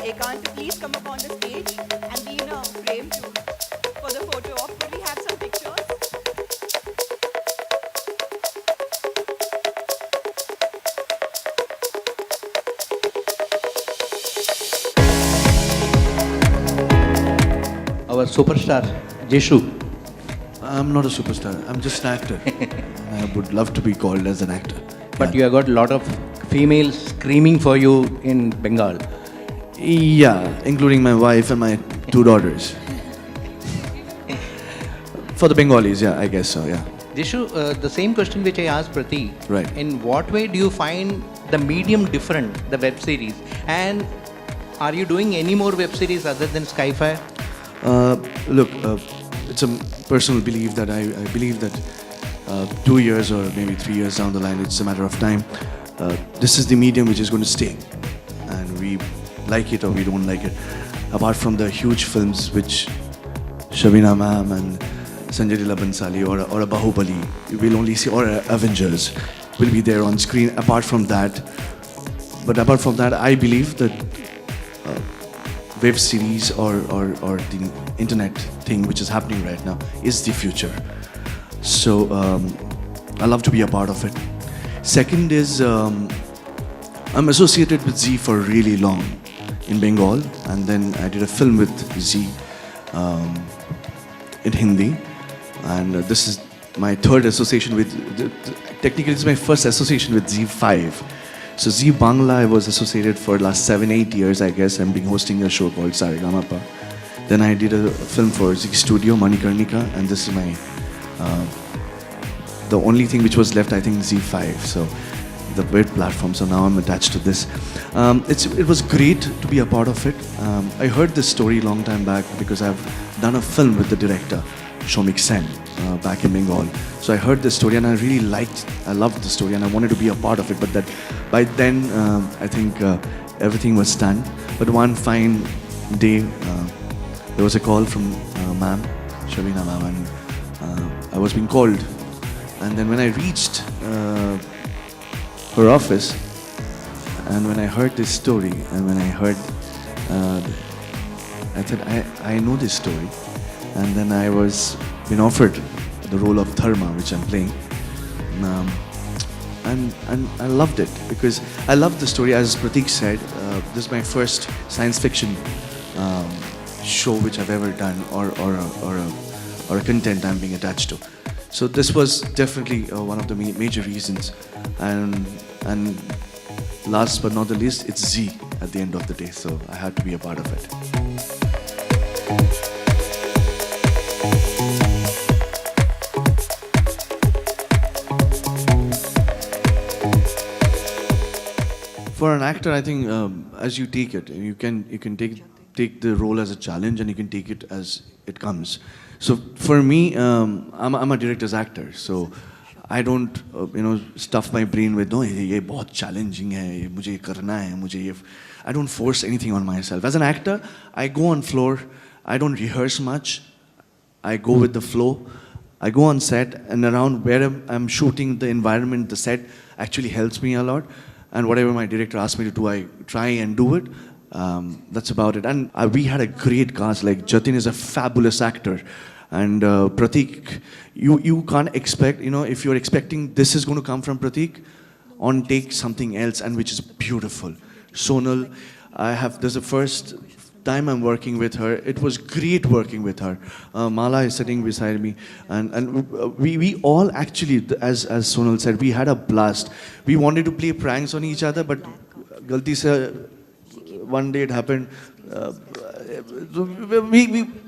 Ekant to please come up on the stage and be in a frame too for the photo op. Could we have some pictures? Our superstar, Jisshu. I'm not a superstar. I'm just an actor. I would love to be called as an actor. But you have got a lot of females screaming for you in Bengal. Yeah, including my wife and my 2 daughters. For the Bengalis, yeah, I guess so, yeah. Jisshu, the same question which I asked Pratik. Right. In what way do you find the medium different, the web series? And are you doing any more web series other than Skyfire? Look, it's a personal belief that I believe that 2 years or maybe 3 years down the line, it's a matter of time. This is the medium which is going to stay. And we like it or we don't like it. Apart from the huge films which Shabina ma'am and Sanjay Leela Bhansali or a Bahubali, you will only see, or Avengers will be there on screen. Apart from that, I believe that web series or the internet thing which is happening right now is the future. So I love to be a part of it. Second is I'm associated with Z for really long in Bengal, and then I did a film with Z in Hindi, and this is my third association with, technically it's my first association with Z5. So Z Bangla I was associated for the last 7-8 years, I guess. I'm been hosting a show called Saregamapa. Then I did a film for Z Studio, Manikarnika, and this is my, the only thing which was left, I think, Z5. So the web platform, so now I'm attached to this. It was great to be a part of it. I heard this story long time back because I've done a film with the director, Shomik Sen, back in Bengal. So I heard this story and I loved the story and I wanted to be a part of it. But that by then, I think everything was done. But one fine day, there was a call from ma'am, Shabina ma'am, and I was being called. And then when I reached her office, and when I heard this story, and when I heard, I said, I know this story. And then I was been offered the role of Dharma, which I'm playing. And I loved it because I loved the story. As Pratik said, this is my first science fiction show which I've ever done, or a content I'm being attached to. So this was definitely one of the major reasons. And last but not the least, it's Z at the end of the day. So I had to be a part of it. For an actor, I think as you take it, you can take the role as a challenge, and you can take it as it comes. So for me, I'm a director's actor, so I don't stuff my brain with no, ये बहुत challenging है, ये मुझे ये करना है, मुझे ये. I don't force anything on myself. As an actor, I go on floor. I don't rehearse much. I go with the flow. I go on set, and around where I'm shooting, the environment, the set actually helps me a lot. And whatever my director asks me to do, I try and do it. That's about it. And we had a great cast. Like Jatin is a fabulous actor, and Pratik, you can't expect, if you're expecting this is going to come from Pratik, on take something else, and which is beautiful. Sonal, this is the first time I'm working with her. It was great working with her. Mala is sitting beside me, and we all actually, as Sonal said, we had a blast. We wanted to play pranks on each other, but galti se one day it happened.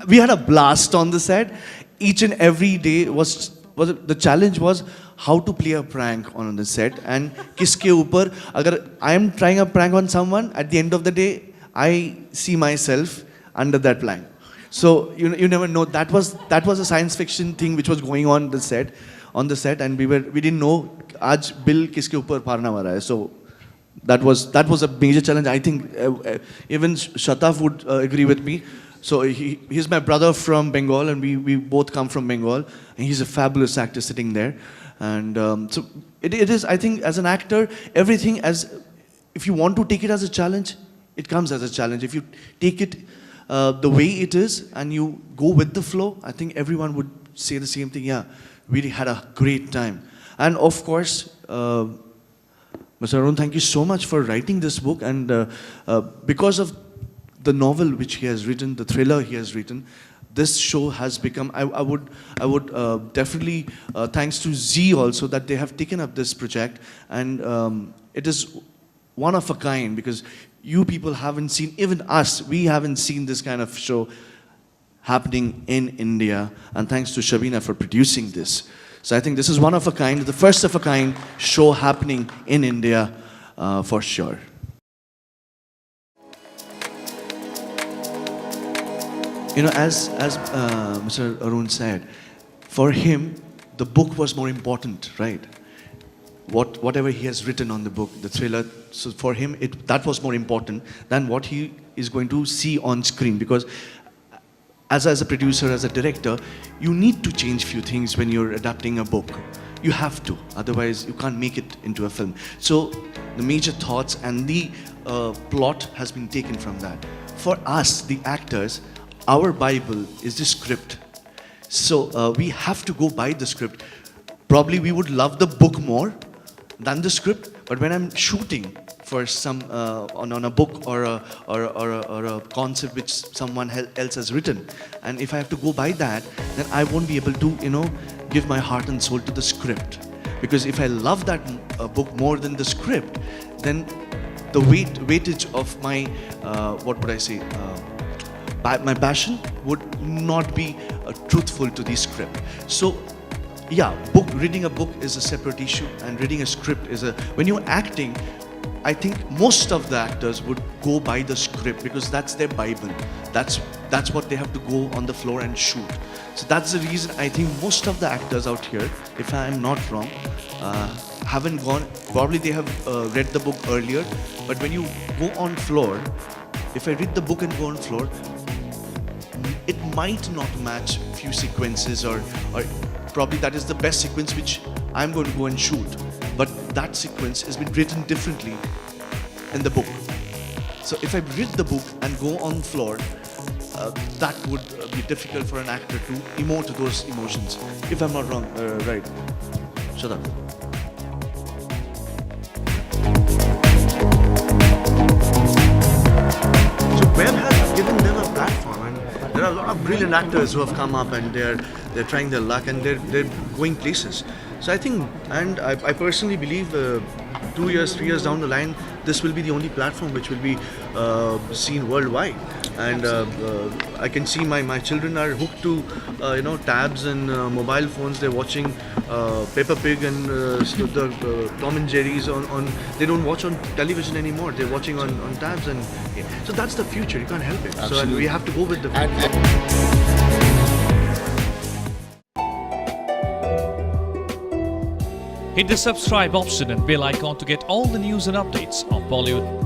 We had a blast on the set. Each and every day the challenge was how to play a prank on the set, and kiske upar, agar I am trying a prank on someone, at the end of the day I see myself under that prank. So you never know. That was a science fiction thing which was going on the set, and we didn't know आज bill किसके ऊपर फाड़ना वाला है. So that was a major challenge. I think even Shataf would agree with me. So he's my brother from Bengal, and we both come from Bengal, and he's a fabulous actor sitting there. And so it is, I think, as an actor, everything, if you want to take it as a challenge, it comes as a challenge. If you take it the way it is and you go with the flow, I think everyone would say the same thing. Yeah, we had a great time. And of course, Mr. Arun, thank you so much for writing this book. And because of the novel which he has written, the thriller he has written, this show has become, I would definitely, thanks to Z also, that they have taken up this project. And it is one of a kind, because you people haven't seen, even us, we haven't seen this kind of show happening in India. And thanks to Shabina for producing this. So I think this is one of a kind, the first of a kind show happening in India, for sure. You know, as Mr. Arun said, for him, the book was more important, right? Whatever he has written on the book, the thriller, so for him, that was more important than what he is going to see on screen. Because as a producer, as a director, you need to change few things when you're adapting a book. You have to, otherwise you can't make it into a film. So the major thoughts and the plot has been taken from that. For us, the actors, our Bible is the script. So we have to go by the script. Probably we would love the book more than the script, but when I'm shooting for some on a book or a concept which someone else has written, and if I have to go by that, then I won't be able to, you know, give my heart and soul to the script. Because if I love that book more than the script, then the weightage of my what would I say, my passion would not be truthful to the script. So yeah, reading a book is a separate issue, and reading a script is a, when you're acting, I think most of the actors would go by the script because that's their Bible. That's what they have to go on the floor and shoot. So that's the reason I think most of the actors out here, if I am not wrong, haven't gone, probably they have read the book earlier, but when you go on floor, if I read the book and go on floor, it might not match few sequences, or probably that is the best sequence which I'm going to go and shoot. But that sequence has been written differently in the book. So if I read the book and go on floor, that would be difficult for an actor to emote those emotions. If I'm not wrong, right? Shut up. So web has given them a platform, and there are a lot of brilliant actors who have come up, and they're trying their luck, and they're going places. So I think, and I personally believe 2 years, 3 years down the line, this will be the only platform which will be seen worldwide. And I can see my children are hooked to tabs and mobile phones. They're watching Peppa Pig and the Tom and Jerry's on. They don't watch on television anymore. They're watching on tabs, and so that's the future. You can't help it. Absolutely. So and we have to go with the future. Hit the subscribe option and bell icon to get all the news and updates of Bollywood.